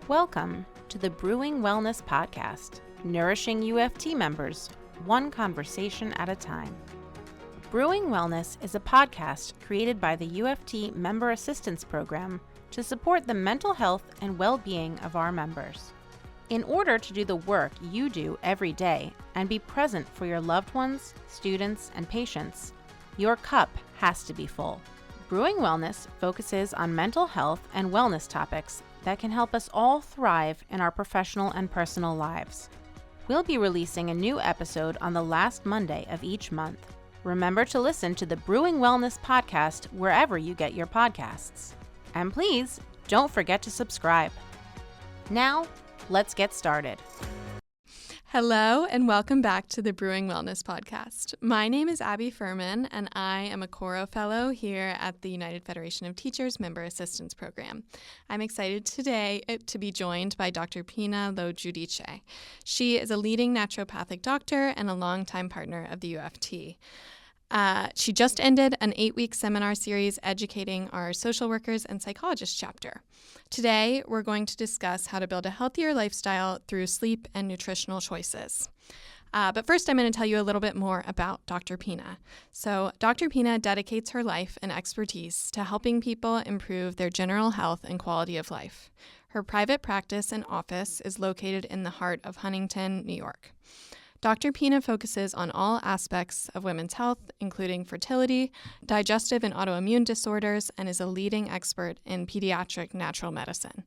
Welcome to the Brewing Wellness podcast, nourishing UFT members, one conversation at a time. Brewing Wellness is a podcast created by the UFT Member Assistance Program to support the mental health and well-being of our members. In order to do the work you do every day and be present for your loved ones, students, and patients, your cup has to be full. Brewing Wellness focuses on mental health and wellness topics that can help us all thrive in our professional and personal lives. We'll be releasing a new episode on the last Monday of each month. Remember to listen to the Brewing Wellness podcast wherever you get your podcasts. And please, don't forget to subscribe. Now, let's get started. Hello and welcome back to the Brewing Wellness podcast. My name is Abby Furman and I am a Coro Fellow here at the United Federation of Teachers Member Assistance Program. I'm excited today to be joined by Dr. Pina LoGiudice. She is a leading naturopathic doctor and a longtime partner of the UFT. She just ended an 8-week seminar series educating our social workers and psychologists chapter. Today, we're going to discuss how to build a healthier lifestyle through sleep and nutritional choices. But first, I'm going to tell you a little bit more about Dr. Pina. So, Dr. Pina dedicates her life and expertise to helping people improve their general health and quality of life. Her private practice and office is located in the heart of Huntington, New York. Dr. Pina focuses on all aspects of women's health, including fertility, digestive and autoimmune disorders, and is a leading expert in pediatric natural medicine.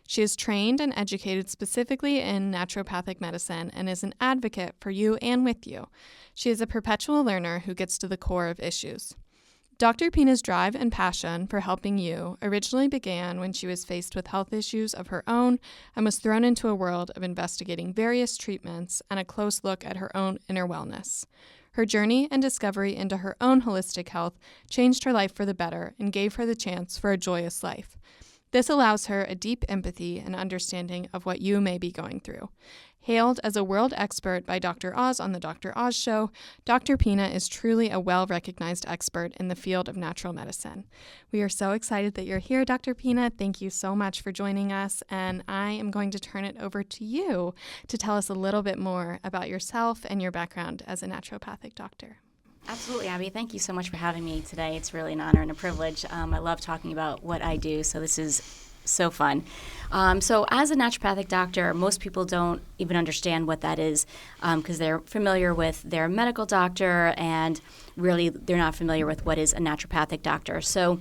She is trained and educated specifically in naturopathic medicine and is an advocate for you and with you. She is a perpetual learner who gets to the core of issues. Dr. Pina's drive and passion for helping you originally began when she was faced with health issues of her own and was thrown into a world of investigating various treatments and a close look at her own inner wellness. Her journey and discovery into her own holistic health changed her life for the better and gave her the chance for a joyous life. This allows her a deep empathy and understanding of what you may be going through. Hailed as a world expert by Dr. Oz on the Dr. Oz Show, Dr. Pina is truly a well-recognized expert in the field of natural medicine. We are so excited that you're here, Dr. Pina. Thank you so much for joining us, and I am going to turn it over to you to tell us a little bit more about yourself and your background as a naturopathic doctor. Absolutely, Abby. Thank you so much for having me today. It's really an honor and a privilege. I love talking about what I do, so this is so fun. So as a naturopathic doctor, most people don't even understand what that is because they're familiar with their medical doctor and really they're not familiar with what is a naturopathic doctor. So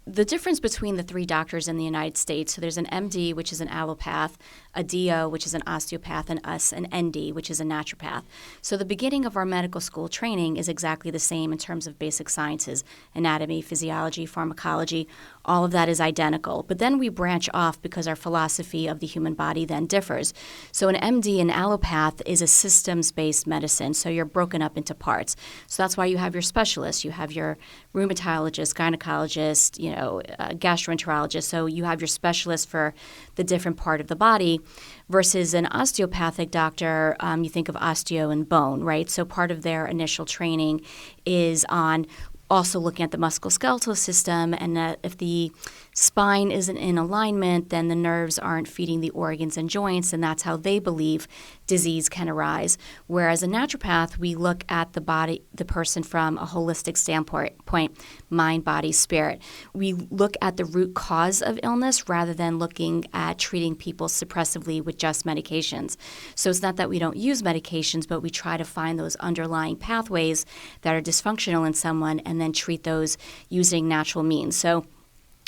the difference between the three doctors in the United States, so there's an MD, which is an allopath, a DO, which is an osteopath, and us, an ND, which is a naturopath. So the beginning of our medical school training is exactly the same in terms of basic sciences, anatomy, physiology, pharmacology, all of that is identical. But then we branch off because our philosophy of the human body then differs. So an MD, an allopath, is a systems-based medicine, so you're broken up into parts. So that's why you have your specialists. You have your rheumatologist, gynecologist, gastroenterologist. So you have your specialist for the different part of the body versus an osteopathic doctor. You think of osteo and bone, right? So part of their initial training is on also looking at the musculoskeletal system, and if the spine isn't in alignment, then the nerves aren't feeding the organs and joints, and that's how they believe disease can arise. Whereas a naturopath, we look at the body, the person from a holistic standpoint, mind, body, spirit. We look at the root cause of illness rather than looking at treating people suppressively with just medications. So it's not that we don't use medications, but we try to find those underlying pathways that are dysfunctional in someone and then treat those using natural means. So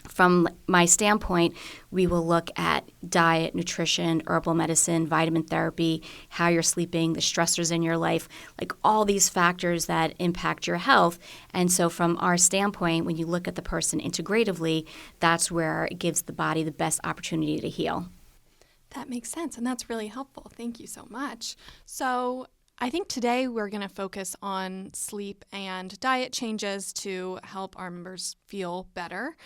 from my standpoint, we will look at diet, nutrition, herbal medicine, vitamin therapy, how you're sleeping, the stressors in your life, like all these factors that impact your health. And so from our standpoint, when you look at the person integratively, that's where it gives the body the best opportunity to heal. That makes sense, and that's really helpful. Thank you so much. So I think today we're going to focus on sleep and diet changes to help our members feel better.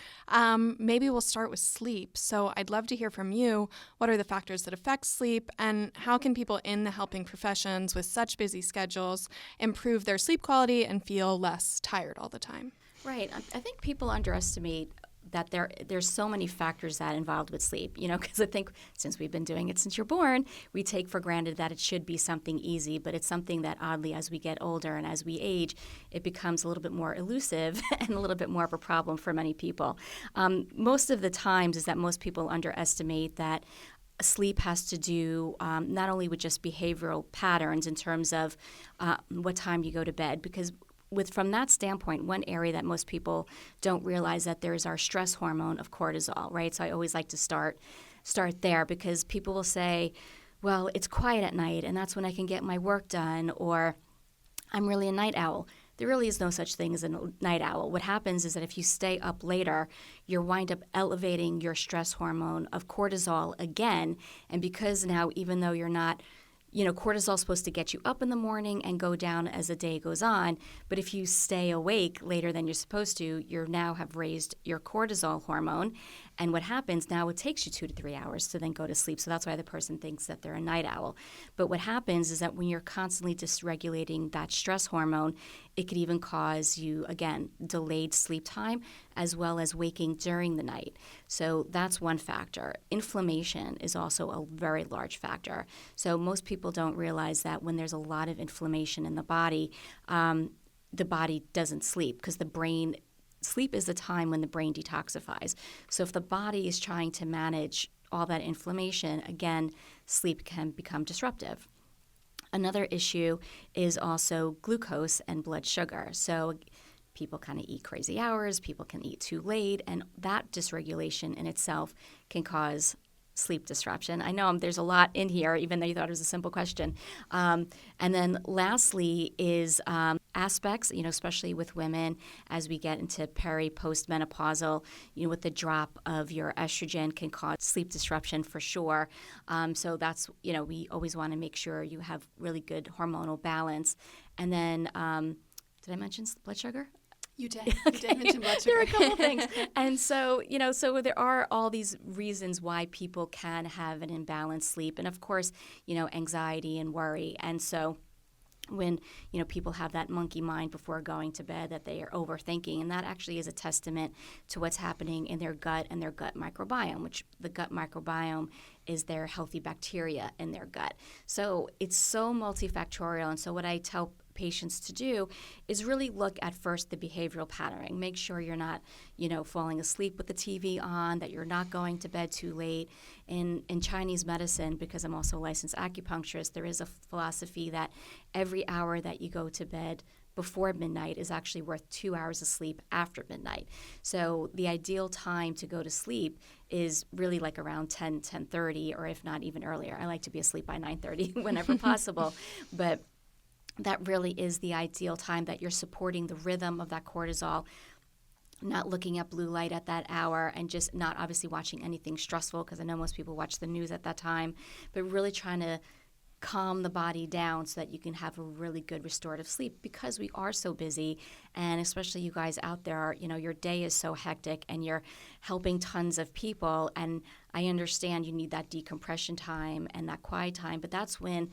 Maybe we'll start with sleep. So I'd love to hear from you. What are the factors that affect sleep, and how can people in the helping professions with such busy schedules improve their sleep quality and feel less tired all the time? Right. I think people underestimate that there's so many factors that involved with sleep, because I think since we've been doing it since you're born, we take for granted that it should be something easy, but it's something that oddly, as we get older and as we age, it becomes a little bit more elusive and a little bit more of a problem for many people. Most of the times is that most people underestimate that sleep has to do not only with just behavioral patterns in terms of what time you go to bed, because from that standpoint, one area that most people don't realize that there's our stress hormone of cortisol, right? So I always like to start there, because people will say, well, it's quiet at night and that's when I can get my work done, or I'm really a night owl. There really is no such thing as a night owl. What happens is that if you stay up later, you wind up elevating your stress hormone of cortisol again. And because now, even though you're not, cortisol is supposed to get you up in the morning and go down as the day goes on. But if you stay awake later than you're supposed to, you now have raised your cortisol hormone. And what happens now, it takes you 2 to 3 hours to then go to sleep. So that's why the person thinks that they're a night owl. But what happens is that when you're constantly dysregulating that stress hormone, it could even cause you, again, delayed sleep time as well as waking during the night. So that's one factor. Inflammation is also a very large factor. So most people don't realize that when there's a lot of inflammation in the body doesn't sleep, because sleep is the time when the brain detoxifies. So if the body is trying to manage all that inflammation, again, sleep can become disruptive. Another issue is also glucose and blood sugar. So people kind of eat crazy hours, people can eat too late, and that dysregulation in itself can cause sleep disruption. I know there's a lot in here, even though you thought it was a simple question. And then lastly is aspects, especially with women as we get into postmenopausal, with the drop of your estrogen can cause sleep disruption for sure. So that's, we always want to make sure you have really good hormonal balance. And then, did I mention blood sugar? You did. You did mention blood sugar. There are a couple things. And so, so there are all these reasons why people can have an imbalanced sleep. And of course, anxiety and worry. And so when, people have that monkey mind before going to bed, that they are overthinking. And that actually is a testament to what's happening in their gut and their gut microbiome, which the gut microbiome is their healthy bacteria in their gut. So it's so multifactorial. And so what I tell patients to do is really look at first the behavioral patterning. Make sure you're not, falling asleep with the TV on, that you're not going to bed too late. In Chinese medicine, because I'm also a licensed acupuncturist, there is a philosophy that every hour that you go to bed before midnight is actually worth 2 hours of sleep after midnight. So the ideal time to go to sleep is really like around 10:30, or if not even earlier. I like to be asleep by 9:30 whenever possible. But that really is the ideal time, that you're supporting the rhythm of that cortisol, not looking at blue light at that hour, and just not obviously watching anything stressful, because I know most people watch the news at that time, but really trying to calm the body down so that you can have a really good restorative sleep, because we are so busy. And especially you guys out there, your day is so hectic and you're helping tons of people. And I understand you need that decompression time and that quiet time, but that's when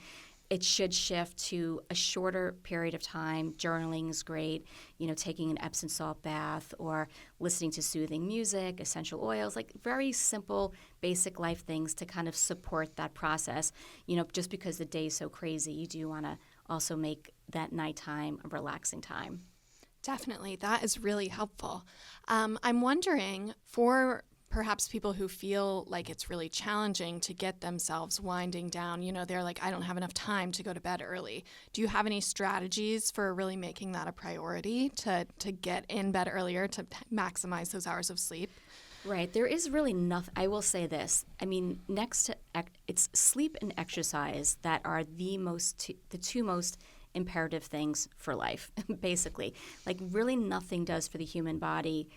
it should shift to a shorter period of time. Journaling is great, taking an Epsom salt bath, or listening to soothing music, essential oils, like very simple, basic life things to kind of support that process. Just because the day is so crazy, you do want to also make that nighttime a relaxing time. Definitely. That is really helpful. I'm wondering, for perhaps people who feel like it's really challenging to get themselves winding down, they're like, I don't have enough time to go to bed early. Do you have any strategies for really making that a priority to get in bed earlier, to maximize those hours of sleep? Right. There is really nothing. I will say this. I mean, next to it's sleep and exercise that are the two most imperative things for life, basically. Like really nothing does for the human body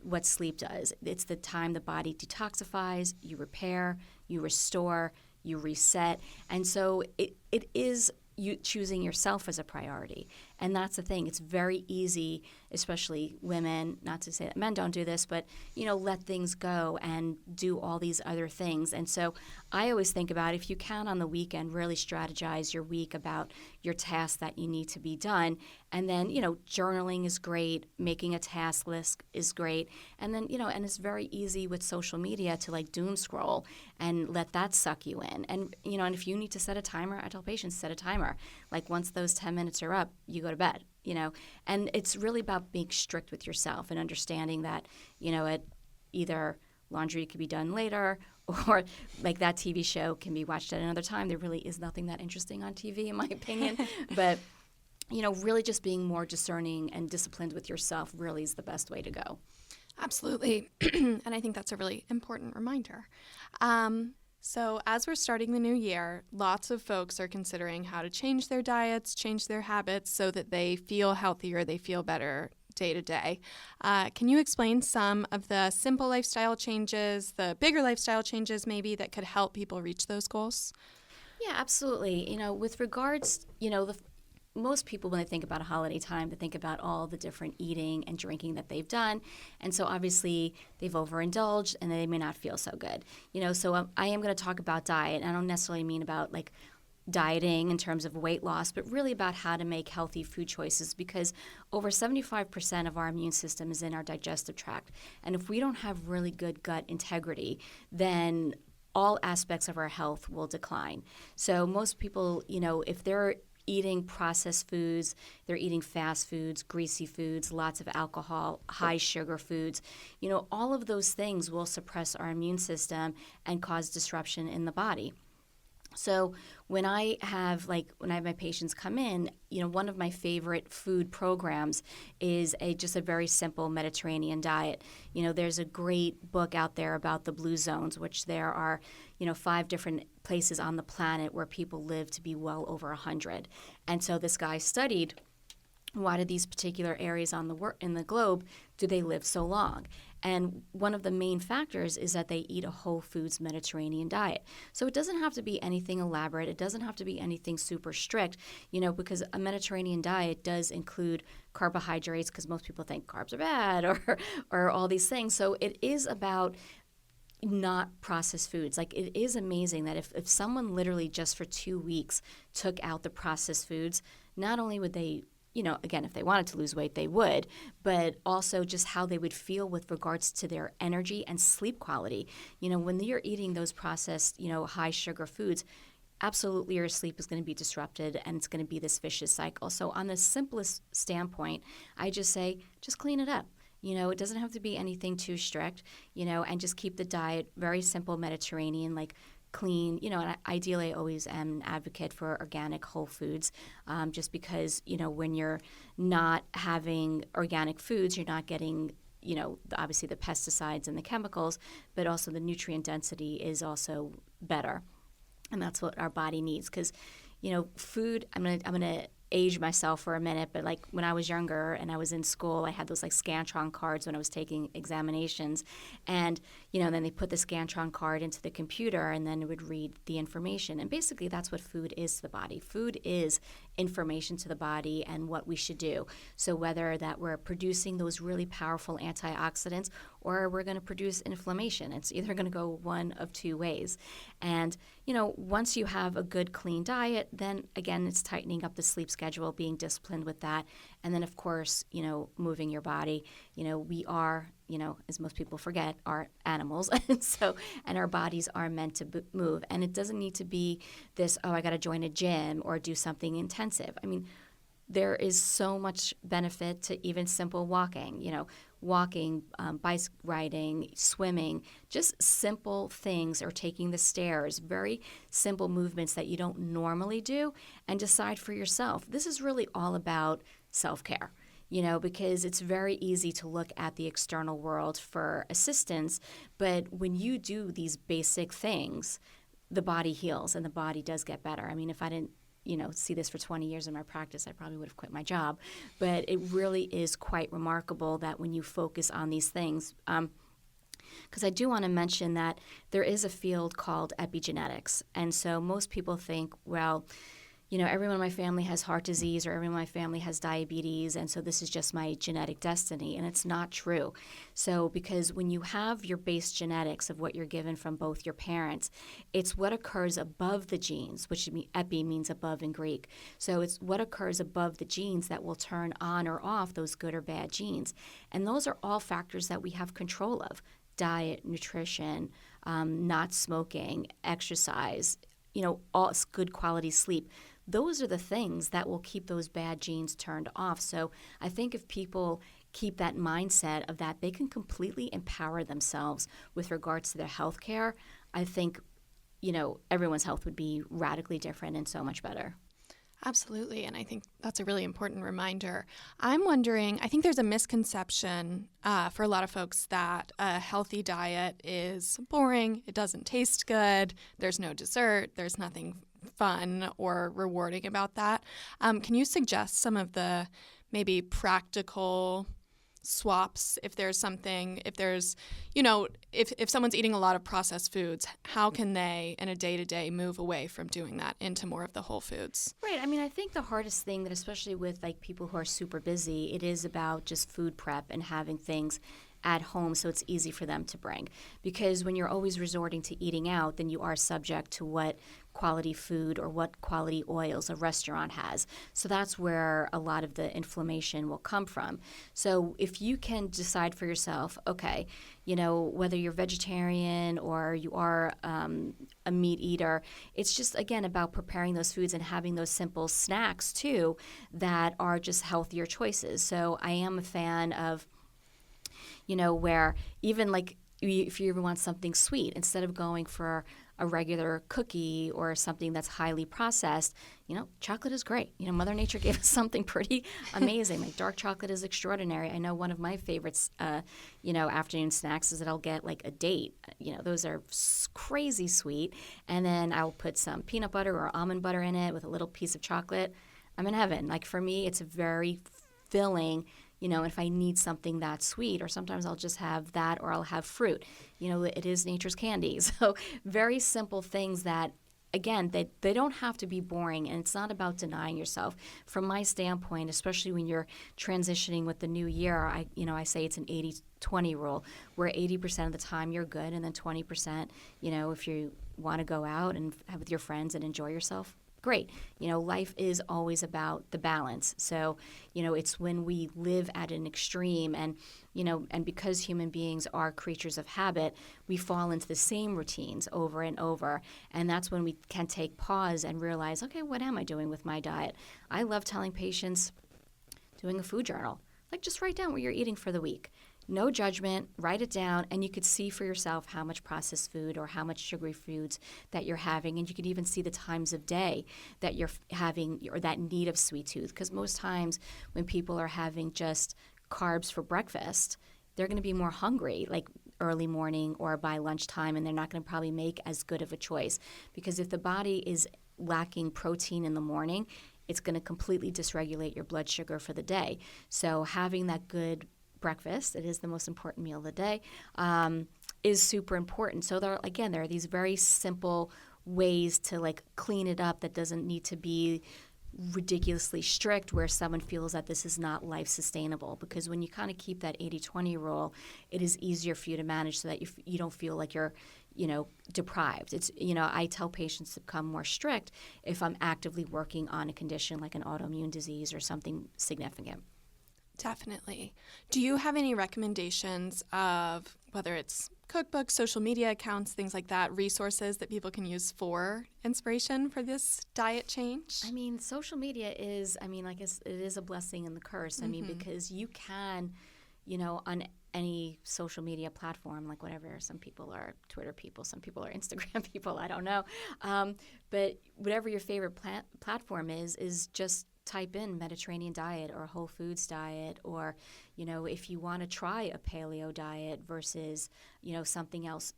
what sleep does. It's the time the body detoxifies, you repair, you restore, you reset. And so it is you choosing yourself as a priority. And that's the thing. It's very easy, especially women, not to say that men don't do this, but, let things go and do all these other things. And so I always think about, if you can on the weekend, really strategize your week about your tasks that you need to be done. And then, journaling is great. Making a task list is great. And then, and it's very easy with social media to like doom scroll and let that suck you in. And, and if you need to set a timer, I tell patients, set a timer. Like once those 10 minutes are up, you go to bed, And it's really about being strict with yourself and understanding that, either laundry could be done later, or like that TV show can be watched at another time. There really is nothing that interesting on TV, in my opinion. But, really just being more discerning and disciplined with yourself really is the best way to go. Absolutely. And I think that's a really important reminder. So as we're starting the new year, lots of folks are considering how to change their diets, change their habits so that they feel healthier, they feel better day to day. Can you explain some of the simple lifestyle changes, the bigger lifestyle changes maybe that could help people reach those goals? Yeah, absolutely. With regards, most people, when they think about a holiday time, they think about all the different eating and drinking that they've done. And so obviously they've overindulged and they may not feel so good. So I am going to talk about diet. I don't necessarily mean about like dieting in terms of weight loss, but really about how to make healthy food choices, because over 75% of our immune system is in our digestive tract. And if we don't have really good gut integrity, then all aspects of our health will decline. So most people, if they're eating processed foods, they're eating fast foods, greasy foods, lots of alcohol, high sugar foods, all of those things will suppress our immune system and cause disruption in the body. So when I have my patients come in, one of my favorite food programs is just a very simple Mediterranean diet. There's a great book out there about the blue zones, which there are, 5 different places on the planet where people live to be well over 100. And so this guy studied, why do these particular areas in the globe, do they live so long? And one of the main factors is that they eat a whole foods Mediterranean diet. So it doesn't have to be anything elaborate. It doesn't have to be anything super strict, because a Mediterranean diet does include carbohydrates, because most people think carbs are bad or all these things. So it is about not processed foods. Like, it is amazing that if someone literally just for 2 weeks took out the processed foods, not only would they, again, if they wanted to lose weight, they would, but also just how they would feel with regards to their energy and sleep quality. When you're eating those processed, high sugar foods, absolutely your sleep is going to be disrupted and it's going to be this vicious cycle. So on the simplest standpoint, I just say, just clean it up. It doesn't have to be anything too strict, and just keep the diet very simple Mediterranean, like clean, and ideally I always am an advocate for organic whole foods, just because, when you're not having organic foods, you're not getting, obviously the pesticides and the chemicals, but also the nutrient density is also better. And that's what our body needs, because, food, I'm gonna age myself for a minute, but like when I was younger and I was in school, I had those like Scantron cards when I was taking examinations, and then they put the Scantron card into the computer and then it would read the information. And basically that's what food is to the body. Food is information to the body and what we should do. So whether that we're producing those really powerful antioxidants or we're going to produce inflammation, it's either going to go one of two ways. And once you have a good clean diet, then again it's tightening up the sleep schedule, being disciplined with that, and then of course moving your body. We are, as most people forget, are animals, and our bodies are meant to move, and it doesn't need to be this, I got to join a gym or do something intensive. I mean, there is so much benefit to even simple walking, walking, bike riding, swimming, just simple things, or taking the stairs, very simple movements that you don't normally do, and decide for yourself. This is really all about self-care, because it's very easy to look at the external world for assistance, but when you do these basic things, the body heals and the body does get better. I mean, if I didn't see this for 20 years in my practice, I probably would have quit my job. But it really is quite remarkable that when you focus on these things, because I do want to mention that there is a field called epigenetics. And so most people think, well, everyone in my family has heart disease or everyone in my family has diabetes, and so this is just my genetic destiny. And it's not true. So because when you have your base genetics of what you're given from both your parents, it's what occurs above the genes, which epi means above in Greek. So it's what occurs above the genes that will turn on or off those good or bad genes. And those are all factors that we have control of: diet, nutrition, not smoking, exercise, all good quality sleep. Those are the things that will keep those bad genes turned off. So I think if people keep that mindset of that, they can completely empower themselves with regards to their health care. I think, everyone's health would be radically different and so much better. Absolutely, and I think that's a really important reminder. I'm wondering, I think there's a misconception for a lot of folks that a healthy diet is boring, it doesn't taste good, there's no dessert, there's nothing fun or rewarding about that. Can you suggest some of the maybe practical swaps if there's, if someone's eating a lot of processed foods, how can they in a day-to-day move away from doing that into more of the whole foods? Right. I mean, I think the hardest thing that, especially with like people who are super busy, it is about just food prep and having things at home so it's easy for them to bring. Because when you're always resorting to eating out, then you are subject to what quality food or what quality oils a restaurant has. So that's where a lot of the inflammation will come from. So if you can decide for yourself, okay, whether you're vegetarian or you are a meat eater, it's just, again, about preparing those foods and having those simple snacks too that are just healthier choices. So I am a fan of where even like if you ever want something sweet, instead of going for a regular cookie or something that's highly processed, chocolate is great. Mother Nature gave us something pretty amazing. Like dark chocolate is extraordinary. I know one of my favorites, afternoon snacks is that I'll get like a date. Those are crazy sweet. And then I'll put some peanut butter or almond butter in it with a little piece of chocolate. I'm in heaven. Like for me, it's very filling. If I need something that sweet, or sometimes I'll just have that, or I'll have fruit. It is nature's candy. So very simple things that, again, they don't have to be boring, and it's not about denying yourself. From my standpoint, especially when you're transitioning with the new year, I say it's an 80-20 rule, where 80% of the time you're good, and then 20%, if you want to go out and have with your friends and enjoy yourself, great. Life is always about the balance. So, it's when we live at an extreme and because human beings are creatures of habit, we fall into the same routines over and over. And that's when we can take pause and realize, okay, what am I doing with my diet? I love telling patients, doing a food journal. Like, just write down what you're eating for the week. No judgment, write it down, and you could see for yourself how much processed food or how much sugary foods that you're having, and you could even see the times of day that you're having or that need of sweet tooth. Because most times when people are having just carbs for breakfast, they're going to be more hungry, like early morning or by lunchtime, and they're not going to probably make as good of a choice. Because if the body is lacking protein in the morning, it's going to completely dysregulate your blood sugar for the day. So having that good breakfast, it is the most important meal of the day, is super important. So there are these very simple ways to like clean it up that doesn't need to be ridiculously strict where someone feels that this is not life sustainable. Because when you kind of keep that 80-20 rule, it is easier for you to manage so that you don't feel like you're deprived. It's, I tell patients to become more strict if I'm actively working on a condition like an autoimmune disease or something significant. Definitely. Do you have any recommendations of whether it's cookbooks, social media accounts, things like that, resources that people can use for inspiration for this diet change? I mean, social media is, it is a blessing and the curse. Because you can, on any social media platform, like whatever, some people are Twitter people, some people are Instagram people, I don't know. But whatever your favorite platform is just type in Mediterranean diet or whole foods diet, or, if you want to try a paleo diet versus, something else.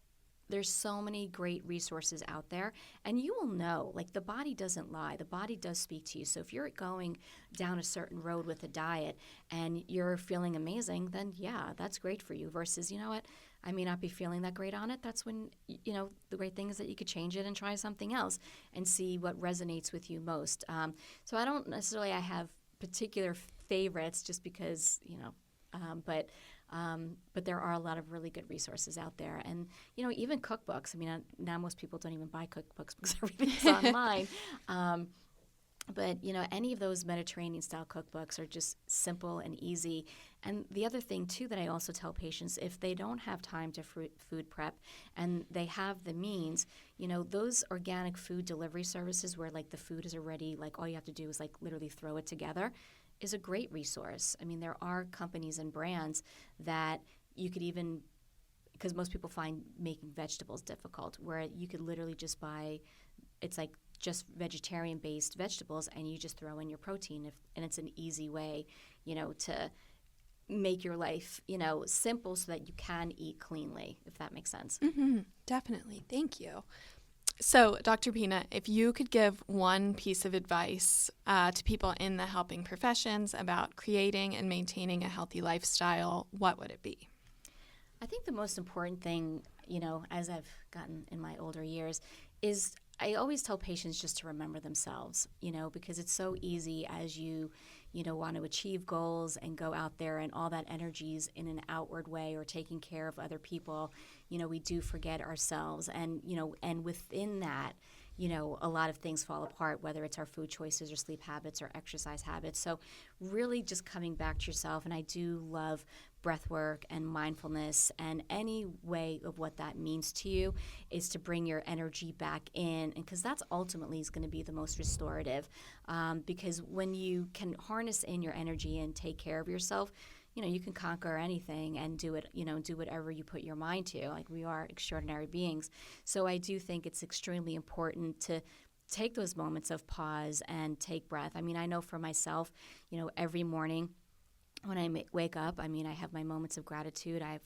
There's so many great resources out there, and you will know, like, the body doesn't lie. The body does speak to you. So if you're going down a certain road with a diet and you're feeling amazing, then yeah, that's great for you versus, I may not be feeling that great on it. That's when, the great thing is that you could change it and try something else and see what resonates with you most. So I don't necessarily, I have particular favorites just because, but there are a lot of really good resources out there. And, even cookbooks. I mean, now most people don't even buy cookbooks because everything's online. But, any of those Mediterranean-style cookbooks are just simple and easy. And the other thing, too, that I also tell patients, if they don't have time to food prep and they have the means, those organic food delivery services where, like, the food is already, like, all you have to do is, like, literally throw it together is a great resource. I mean, there are companies and brands that you could even, because most people find making vegetables difficult, where you could literally just buy, it's like just vegetarian-based vegetables, and you just throw in your protein, and it's an easy way, to make your life, simple so that you can eat cleanly, if that makes sense. Mm-hmm. Definitely. Thank you. So, Dr. Pina, if you could give one piece of advice to people in the helping professions about creating and maintaining a healthy lifestyle, what would it be? I think the most important thing, as I've gotten in my older years, is I always tell patients just to remember themselves, because it's so easy as you, want to achieve goals and go out there and all that energy's in an outward way or taking care of other people, we do forget ourselves. And, and within that, a lot of things fall apart, whether it's our food choices or sleep habits or exercise habits. So really just coming back to yourself. And I do love breath work and mindfulness, and any way of what that means to you is to bring your energy back in, and because that's ultimately is going to be the most restorative, because when you can harness in your energy and take care of yourself, you can conquer anything and do it, do whatever you put your mind to. Like, we are extraordinary beings. So I do think it's extremely important to take those moments of pause and take breath. I mean, I know for myself, every morning when I wake up, I have my moments of gratitude. I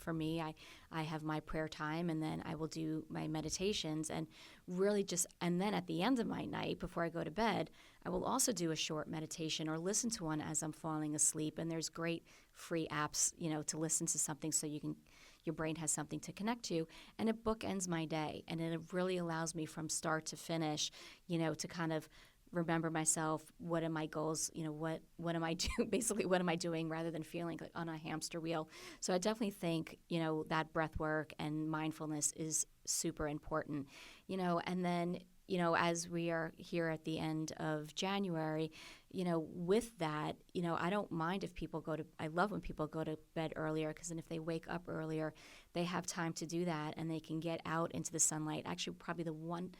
have my prayer time, and then I will do my meditations, and really and then at the end of my night, before I go to bed, I will also do a short meditation or listen to one as I'm falling asleep. And there's great free apps, to listen to something so your brain has something to connect to, and it bookends my day, and it really allows me from start to finish, to kind of remember myself, what are my goals, what am I doing, basically what am I doing, rather than feeling like on a hamster wheel. So I definitely think, that breath work and mindfulness is super important, and then, as we are here at the end of January, with that, I don't mind if people I love when people go to bed earlier, because then if they wake up earlier, they have time to do that, and they can get out into the sunlight. Actually, probably one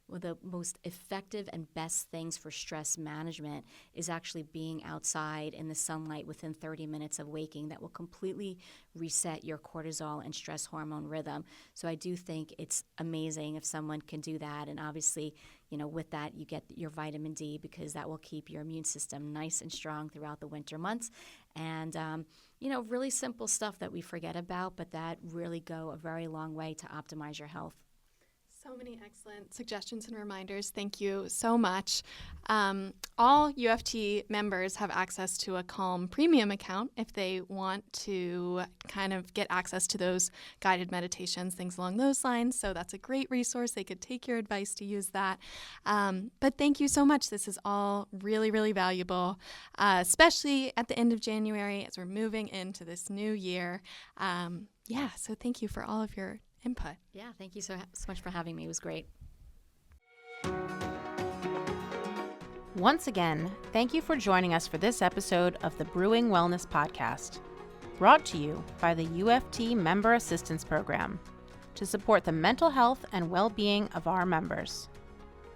of the most effective and best things for stress management is actually being outside in the sunlight within 30 minutes of waking. That will completely reset your cortisol and stress hormone rhythm. So I do think it's amazing if someone can do that. And obviously, with that, you get your vitamin D, because that will keep your immune system nice and strong throughout the winter months. And, really simple stuff that we forget about, but that really go a very long way to optimize your health. So many excellent suggestions and reminders. Thank you so much. All UFT members have access to a Calm Premium account if they want to kind of get access to those guided meditations, things along those lines. So that's a great resource. They could take your advice to use that. But thank you so much. This is all really, really valuable, especially at the end of January as we're moving into this new year. So thank you for all of your input. Yeah, thank you so much for having me. It was great. Once again, thank you for joining us for this episode of the Brewing Wellness Podcast, brought to you by the UFT Member Assistance Program to support the mental health and well-being of our members.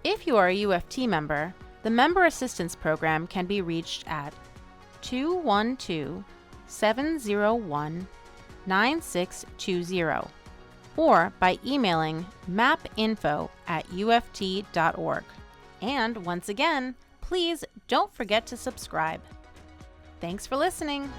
If you are a UFT member, the Member Assistance Program can be reached at 212-701-9620 or by emailing mapinfo@uft.org. And once again, please don't forget to subscribe. Thanks for listening.